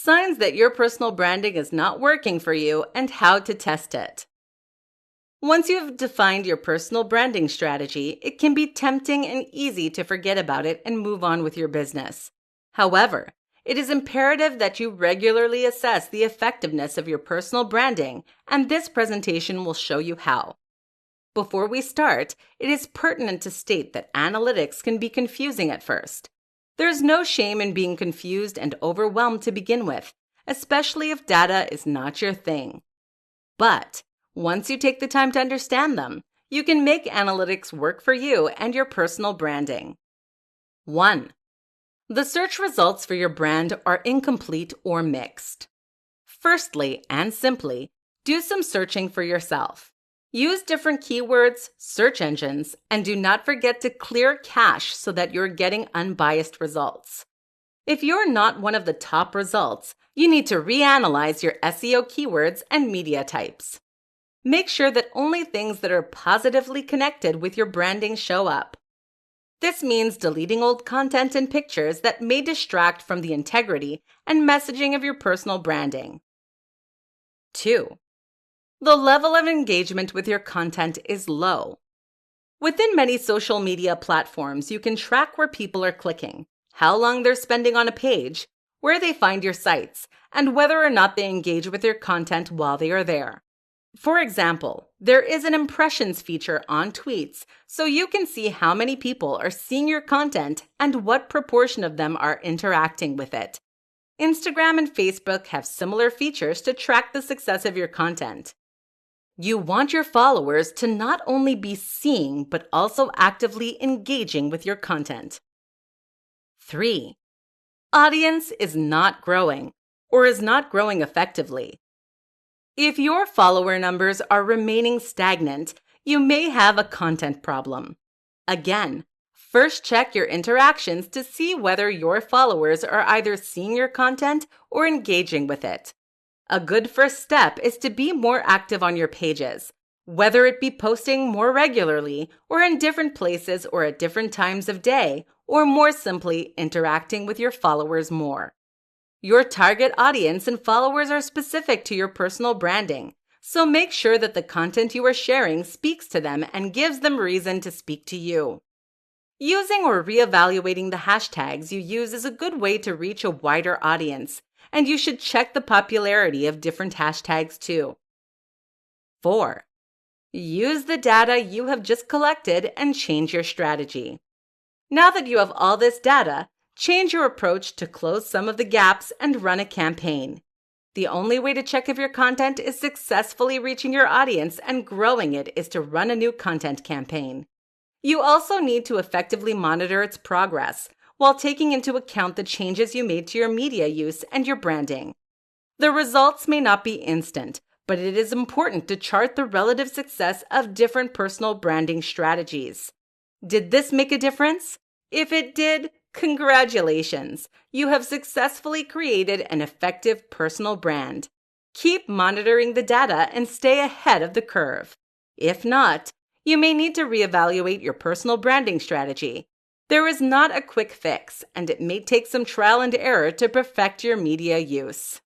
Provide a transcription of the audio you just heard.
signs that your personal branding is not working for you, and how to test it. Once you've defined your personal branding strategy, it can be tempting and easy to forget about it and move on with your business. However, it is imperative that you regularly assess the effectiveness of your personal branding, and this presentation will show you how. Before we start, it is pertinent to state that analytics can be confusing at first. There's no shame in being confused and overwhelmed to begin with, especially if data is not your thing. But once you take the time to understand them, you can make analytics work for you and your personal branding. 1. The search results for your brand are incomplete or mixed. Firstly, and simply, do some searching for yourself. Use different keywords, search engines, and do not forget to clear cache so that you're getting unbiased results. If you're not one of the top results, you need to reanalyze your SEO keywords and media types. Make sure that only things that are positively connected with your branding show up. This means deleting old content and pictures that may distract from the integrity and messaging of your personal branding. 2. The level of engagement with your content is low. Within many social media platforms, you can track where people are clicking, how long they're spending on a page, where they find your sites, and whether or not they engage with your content while they are there. For example, there is an impressions feature on tweets, so you can see how many people are seeing your content and what proportion of them are interacting with it. Instagram and Facebook have similar features to track the success of your content. You want your followers to not only be seeing, but also actively engaging with your content. 3. Audience is not growing, or is not growing effectively. If your follower numbers are remaining stagnant, you may have a content problem. Again, first check your interactions to see whether your followers are either seeing your content or engaging with it. A good first step is to be more active on your pages, whether it be posting more regularly or in different places or at different times of day, or more simply interacting with your followers more. Your target audience and followers are specific to your personal branding, so make sure that the content you are sharing speaks to them and gives them reason to speak to you. Using or reevaluating the hashtags you use is a good way to reach a wider audience, and you should check the popularity of different hashtags too. 4. Use the data you have just collected and change your strategy. Now that you have all this data, change your approach to close some of the gaps and run a campaign. The only way to check if your content is successfully reaching your audience and growing it is to run a new content campaign. You also need to effectively monitor its progress while taking into account the changes you made to your media use and your branding. The results may not be instant, but it is important to chart the relative success of different personal branding strategies. Did this make a difference? If it did, congratulations! You have successfully created an effective personal brand. Keep monitoring the data and stay ahead of the curve. If not, you may need to reevaluate your personal branding strategy. There is not a quick fix, and it may take some trial and error to perfect your media use.